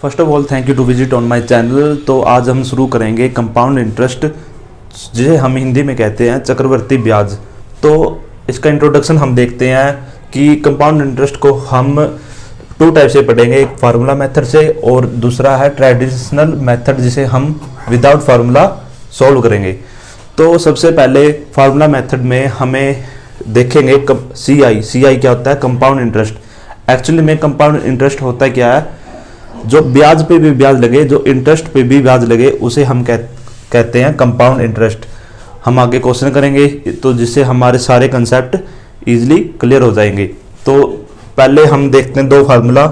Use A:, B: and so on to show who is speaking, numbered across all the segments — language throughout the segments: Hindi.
A: First of all thank you to visit on my channel. तो आज हम शुरू करेंगे कंपाउंड इंटरेस्ट, जिसे हम हिंदी में कहते हैं चक्रवर्ती ब्याज। तो इसका इंट्रोडक्शन हम देखते हैं कि कंपाउंड इंटरेस्ट को हम टू टाइप से पढ़ेंगे, एक फार्मूला मेथड से और दूसरा है ट्रेडिशनल मेथड, जिसे हम विदाउट फार्मूला सॉल्व करेंगे। तो सबसे पहले फार्मूला मेथड में हमें देखेंगे CI क्या होता है, कंपाउंड इंटरेस्ट। एक्चुअली में कंपाउंड इंटरेस्ट होता है क्या है, जो ब्याज पे भी ब्याज लगे, जो इंटरेस्ट पे भी ब्याज लगे, उसे हम कहते हैं कंपाउंड इंटरेस्ट। हम आगे क्वेश्चन करेंगे तो जिससे हमारे सारे कंसेप्ट इजीली क्लियर हो जाएंगे। तो पहले हम देखते हैं दो फार्मूला।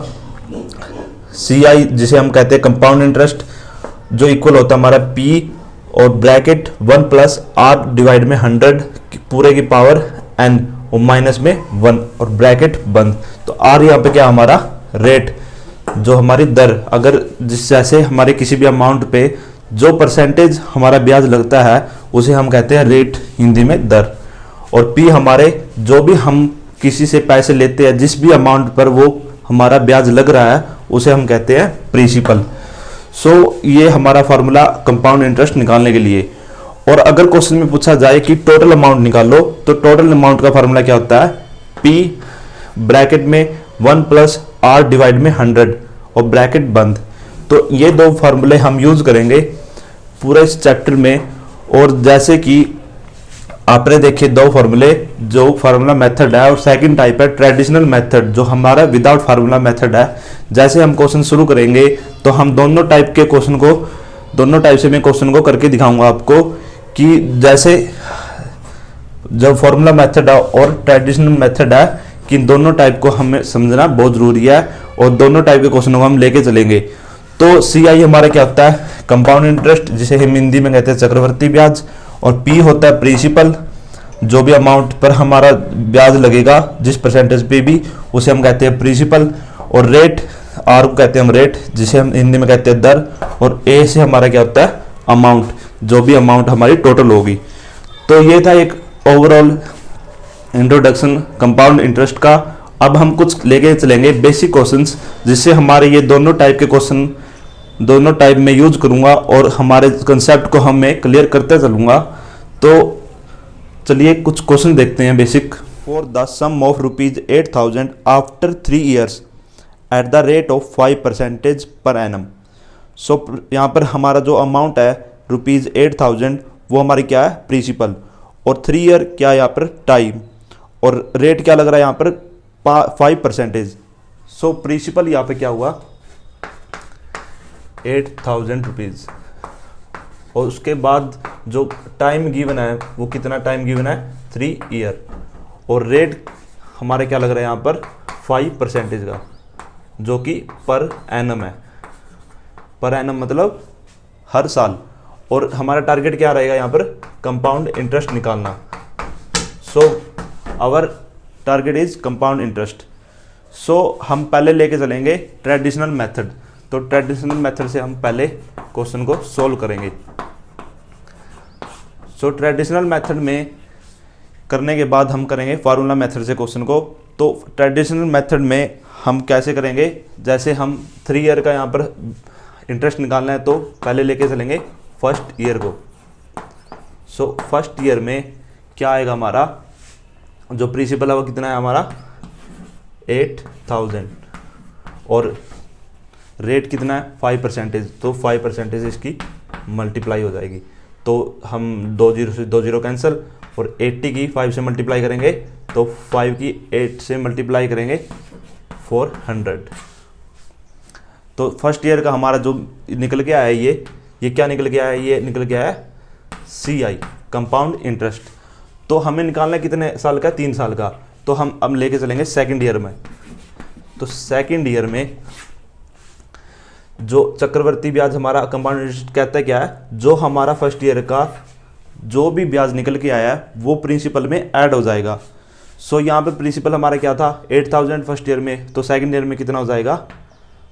A: CI जिसे हम कहते हैं कंपाउंड इंटरेस्ट, जो इक्वल होता है हमारा P और ब्रैकेट 1 प्लस R डिवाइड में 100 पूरे की पावर N और माइनस में 1 और ब्रैकेट बंद। तो R यहाँ पे क्या हमारा रेट, जो हमारी दर, अगर जैसे हमारे किसी भी अमाउंट पे जो परसेंटेज हमारा ब्याज लगता है उसे हम कहते हैं रेट, हिंदी में दर। और P हमारे जो भी हम किसी से पैसे लेते हैं, जिस भी अमाउंट पर वो हमारा ब्याज लग रहा है उसे हम कहते हैं प्रिंसिपल। सो ये हमारा फार्मूला कंपाउंड इंटरेस्ट निकालने के लिए। और अगर क्वेश्चन में पूछा जाए कि टोटल अमाउंट निकालो, तो टोटल अमाउंट का फार्मूला क्या होता है, P ब्रैकेट में 1 प्लस R डिवाइड में 100 और ब्रैकेट बंद। तो ये दो फार्मूले हम यूज करेंगे पूरे इस चैप्टर में। और जैसे कि आपने देखे दो फार्मूले, जो फार्मूला मेथड है, और सेकंड टाइप है ट्रेडिशनल मेथड, जो हमारा विदाउट फार्मूला मेथड है। जैसे हम क्वेश्चन शुरू करेंगे तो हम दोनों टाइप से मैं क्वेश्चन को करके दिखाऊंगा आपको कि जैसे जो फार्मूला मेथड है और ट्रेडिशनल मेथड है, कि इन दोनों टाइप को हमें समझना बहुत जरूरी है और दोनों टाइप के क्वेश्चनों को हम लेके चलेंगे। तो CI हमारा क्या होता है, कंपाउंड इंटरेस्ट, जिसे हम हिंदी में कहते हैं चक्रवर्ती ब्याज। और P होता है प्रिंसिपल, जो भी अमाउंट पर हमारा ब्याज लगेगा जिस परसेंटेज पे भी, उसे हम कहते हैं प्रिंसिपल। और रेट, R को कहते हैं हम रेट, जिसे हम हिंदी में कहते हैं दर। और A से हमारा क्या होता है, अमाउंट, जो भी अमाउंट हमारी टोटल होगी। तो ये था एक ओवरऑल इंट्रोडक्शन कंपाउंड इंटरेस्ट का। अब हम कुछ लेके चलेंगे बेसिक क्वेश्चंस, जिससे हमारे ये दोनों टाइप के क्वेश्चन दोनों टाइप में यूज करूंगा और हमारे कंसेप्ट को मैं क्लियर करते चलूंगा। तो चलिए कुछ क्वेश्चन देखते हैं basic. For the sum of ₹8,000 after 3 years at the rate of 5% पर एनम। सो यहाँ पर हमारा जो अमाउंट है ₹8,000, वो हमारी क्या है, प्रिंसिपल। और 3 year क्या है यहाँ पर, टाइम। और रेट क्या लग रहा है यहाँ पर, 5%। सो प्रिंसिपल यहाँ पे क्या हुआ, ₹8,000। और उसके बाद जो टाइम गिवन है, वो कितना टाइम गिवन है, 3 year। और रेट हमारे क्या लग रहा है यहाँ पर, 5% का, जो कि पर एनम है। पर एनम मतलब हर साल। और हमारा टारगेट क्या रहेगा यहाँ पर, कंपाउंड इंटरेस्ट निकालना। So our target is compound interest. So हम पहले लेके चलेंगे ट्रेडिशनल मेथड। तो ट्रेडिशनल मेथड से हम पहले क्वेश्चन को सोल्व करेंगे। सो ट्रेडिशनल मेथड में करने के बाद हम करेंगे फार्मूला मेथड से क्वेश्चन को। तो ट्रेडिशनल मेथड में हम कैसे करेंगे, जैसे हम 3 year का यहाँ पर इंटरेस्ट निकालना है, तो पहले लेके चलेंगे फर्स्ट ईयर को। सो फर्स्ट ईयर में क्या आएगा, हमारा जो प्रिंसिपल है वो कितना है हमारा, 8,000। और रेट कितना है, 5%। तो 5% इसकी मल्टीप्लाई हो जाएगी। तो हम 2 0 से 2 0 कैंसिल, और 80 की 5 से मल्टीप्लाई करेंगे, तो 5 की 8 से मल्टीप्लाई करेंगे 400। तो फर्स्ट ईयर का हमारा जो निकल के आया है, ये क्या निकल के आया है, ये निकल के आया है CI, कंपाउंड इंटरेस्ट। तो हमें निकालना है कितने साल का, 3 साल का। तो हम अब लेके चलेंगे सेकंड ईयर में। तो सेकंड ईयर में जो चक्रवर्ती ब्याज हमारा कंपाउंड इंटरेस्ट कहता है क्या है, जो हमारा फर्स्ट ईयर का जो भी ब्याज निकल के आया है वो प्रिंसिपल में ऐड हो जाएगा। सो यहाँ पे प्रिंसिपल हमारा क्या था, 8,000 फर्स्ट ईयर में। तो सेकंड ईयर में कितना हो जाएगा,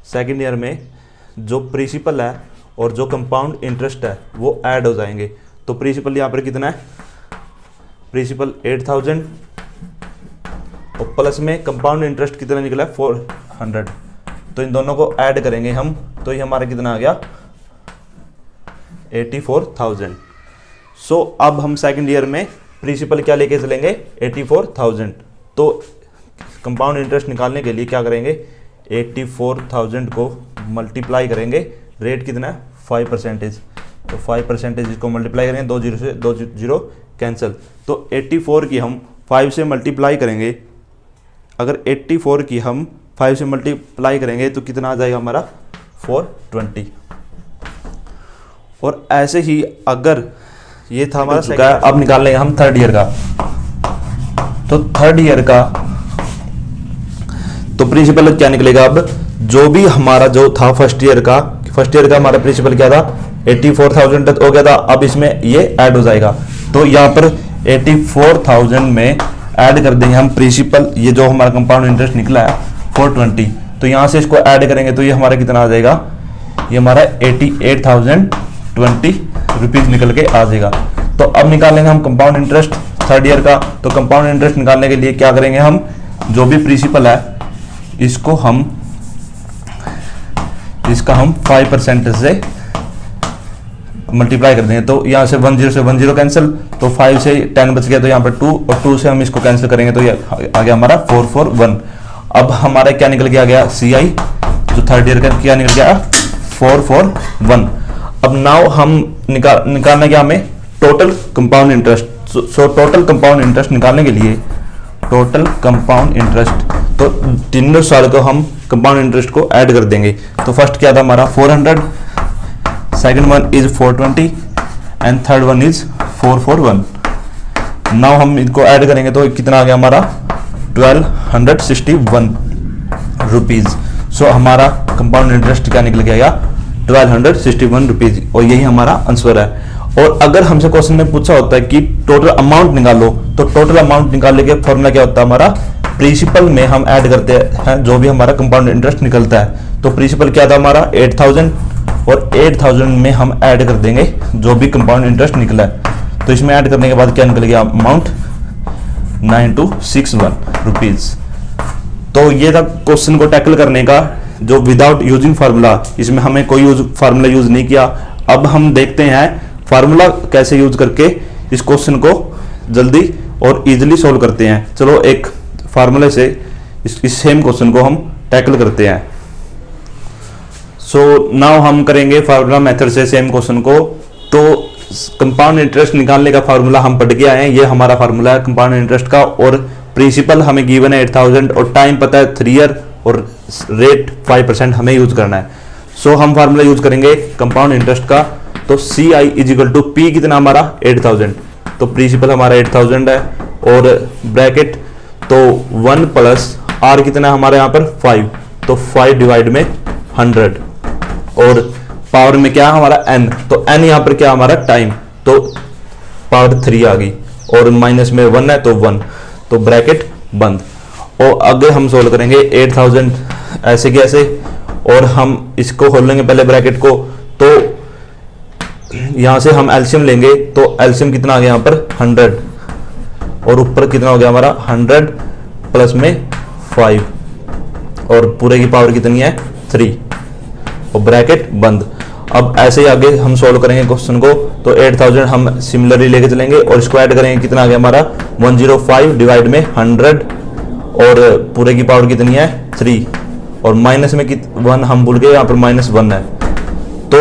A: सेकंड ईयर में जो प्रिंसिपल है और जो कंपाउंड इंटरेस्ट है वो ऐड हो जाएंगे। तो प्रिंसिपल यहाँ पर कितना है, प्रिंसिपल 8,000 और प्लस में कंपाउंड इंटरेस्ट कितना निकला है, 400। तो इन दोनों को ऐड करेंगे हम तो ये हमारा कितना आ गया 84,000। सो अब हम सेकंड ईयर में प्रिंसिपल क्या लेके चलेंगे 84,000। तो कंपाउंड इंटरेस्ट निकालने के लिए क्या करेंगे 84,000 को मल्टीप्लाई करेंगे, रेट कितना है 5%, तो 5% इसको मल्टीप्लाई करेंगे, 2 जीरो से 2 जीरो कैंसिल, तो 84 की हम 5 से मल्टीप्लाई करेंगे। अगर 84 की हम 5 से मल्टीप्लाई करेंगे तो कितना आ जाएगा हमारा 420। और ऐसे ही अगर ये था हमारा चुका है, अब निकाल लेंगे हम थर्ड ईयर का। तो थर्ड ईयर का तो प्रिंसिपल क्या निकलेगा, अब जो भी हमारा जो था फर्स्ट ईयर का हमारा प्रिंसिपल क्या था 84,000 हो गया था। अब इसमें ये ऐड हो जाएगा, तो यहाँ पर 84,000 में ऐड कर देंगे हम प्रिंसिपल, ये जो हमारा कंपाउंड इंटरेस्ट निकला है 420, तो यहाँ से इसको ऐड करेंगे तो ये हमारा कितना आ जाएगा, ये हमारा 88,020 रुपीज निकल के आ जाएगा। तो अब निकालेंगे हम कंपाउंड इंटरेस्ट थर्ड ईयर का। तो कंपाउंड इंटरेस्ट निकालने के लिए क्या करेंगे, हम जो भी प्रिंसिपल है इसका हम 5% से मल्टीप्लाई कर देंगे, तो यहाँ से 10 से 10 कैंसिल, तो 5 से 10 बच गया, तो यहाँ पर 2 और 2 से हम इसको कैंसिल करेंगे तो ये आ गया हमारा 441। अब हमारा क्या निकल के आ गया CI जो थर्ड ईयर का क्या निकल गया 441। अब नाउ हम निकालना क्या हमें total compound interest. So total compound interest निकालने के लिए टोटल कंपाउंड इंटरेस्ट, तो तीनों साल को हम कंपाउंड इंटरेस्ट को ऐड कर देंगे। तो फर्स्ट क्या था हमारा 400, second one is 420 and third one is 441। Now हम इनको ऐड करेंगे तो कितना आ गया हमारा 1261 रुपीज। सो हमारा कंपाउंड इंटरेस्ट क्या निकल गया 1261 रुपीज, और यही हमारा आंसर है। और अगर हमसे क्वेश्चन में पूछा होता है कि टोटल अमाउंट निकालो, तो टोटल अमाउंट निकालने के फॉर्मूला क्या होता है हमारा, प्रिंसिपल में हम ऐड करते हैं जो भी हमारा कंपाउंड इंटरेस्ट निकलता है। तो प्रिंसिपल क्या था हमारा 8,000, और 8,000 में हम ऐड कर देंगे जो भी कंपाउंड इंटरेस्ट निकला है। तो इसमें ऐड करने के बाद क्या निकल गया अमाउंट 9261 रुपीज। तो ये था क्वेश्चन को टैकल करने का जो विदाउट यूजिंग फार्मूला, इसमें हमें कोई फार्मूला यूज नहीं किया। अब हम देखते हैं फार्मूला कैसे यूज करके इस क्वेश्चन को जल्दी और इजीली सॉल्व करते हैं। चलो एक फार्मूले से इस सेम क्वेश्चन को हम टैकल करते हैं। सो नाउ हम करेंगे फार्मूला मेथड से सेम क्वेश्चन को। तो कंपाउंड इंटरेस्ट निकालने का फार्मूला हम पढ़ के आए हैं, ये हमारा फार्मूला है कंपाउंड इंटरेस्ट का, और प्रिंसिपल हमें गिवन है 8,000 और टाइम पता है 3 ईयर और रेट 5% हमें यूज करना है। सो हम फार्मूला यूज करेंगे कंपाउंड इंटरेस्ट का। तो CI is equal to P कितना हमारा 8,000, तो प्रिंसिपल हमारा 8,000 है, और ब्रैकेट तो 1 प्लस R कितना हमारा यहाँ पर 5, तो 5 डिवाइड में 100, और पावर में क्या है हमारा n, तो n यहाँ पर क्या हमारा टाइम, तो पावर 3 आ गई, और माइनस में 1 है तो 1, तो ब्रैकेट बंद। और आगे हम सोल्व करेंगे 8,000 ऐसे के ऐसे, और हम इसको खोल लेंगे पहले ब्रैकेट को। तो यहां से हम एलसीएम लेंगे, तो एलसीएम कितना आ गया यहाँ पर 100, और ऊपर कितना हो गया हमारा 100 प्लस में 5, और पूरे की पावर कितनी है 3, और ब्रैकेट बंद। अब ऐसे ही आगे हम सॉल्व करेंगे क्वेश्चन को। तो 8,000 हम सिमिलरली लेके चलेंगे और इसको ऐड करेंगे, कितना आ गया हमारा 105 डिवाइड में 100, और पूरे की पावर कितनी है 3, और माइनस में 1 हम भूल गए, यहाँ पर -1 है। तो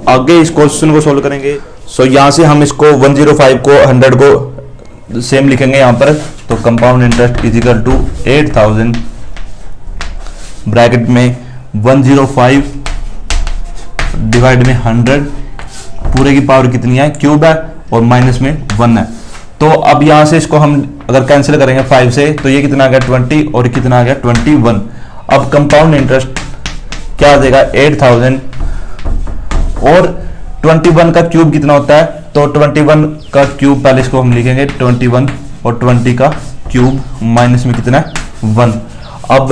A: आगे इस क्वेश्चन को सॉल्व करेंगे। सो यहाँ से हम इसको 105 को 100 को सेम लिखेंगे यहाँ पर। तो compound interest is equal to 8,000 bracket में 105 डिवाइड में 100, पूरे की पावर कितनी है क्यूब है, और माइनस में 1 है। तो अब यहाँ से इसको हम अगर कैंसिल करेंगे 5 से, तो ये कितना आ गया 20, और कितना आ गया 21। अब कंपाउंड इंटरेस्ट क्या आ जाएगा 8,000, और 21 का क्यूब कितना होता है, तो 21 का क्यूब पहले इसको हम लिखेंगे 21, और 20 का क्यूब माइनस में कितना है 1। अब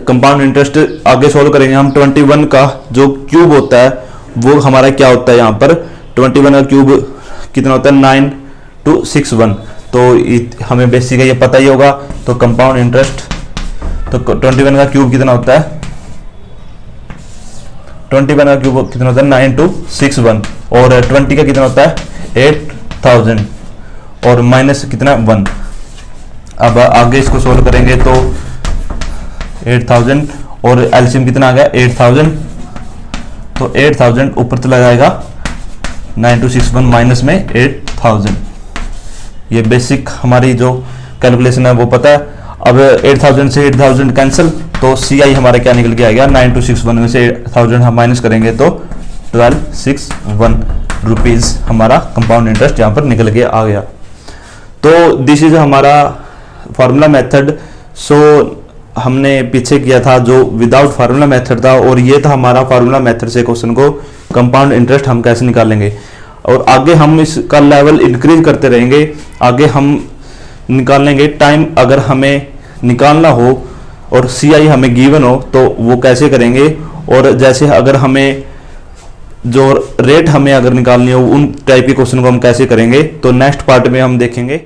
A: कंपाउंड इंटरेस्ट आगे सोल्व करेंगे हम। 21 का जो क्यूब होता है वो हमारा क्या होता है यहाँ पर, 21 का क्यूब कितना होता है 9261, तो हमें बेसिक ये पता ही होगा। तो कंपाउंड इंटरेस्ट, तो 21 का क्यूब कितना होता है 21 का क्यूब कितना होता है 9261, और 20 का कितना होता है 8000, और माइनस कितना 1। अब आगे इसको सोल्व करेंगे तो 8000 और एलसीएम कितना आ गया 8000, तो 8000 ऊपर चला जाएगा 9261 माइनस में 8000। ये बेसिक हमारी जो कैलकुलेशन है वो पता है। अब 8000 से 8000 कैंसिल, तो सी आई हमारा क्या निकल के आएगा 9261 में से 8000 हम माइनस करेंगे तो 1261 रुपीज़ हमारा कंपाउंड इंटरेस्ट यहाँ पर निकल के आ गया। तो दिस इज हमारा फार्मूला मेथड। सो हमने पीछे किया था जो विदाउट फार्मूला मेथड था, और ये था हमारा फार्मूला मेथड से क्वेश्चन को कंपाउंड इंटरेस्ट हम कैसे निकालेंगे। और आगे हम इसका लेवल इंक्रीज करते रहेंगे, आगे हम निकाल लेंगे टाइम अगर हमें निकालना हो और सी आई हमें गिवन हो तो वो कैसे करेंगे, और जैसे अगर हमें जो रेट हमें अगर निकालनी हो उन टाइप के क्वेश्चन को हम कैसे करेंगे, तो नेक्स्ट पार्ट में हम देखेंगे।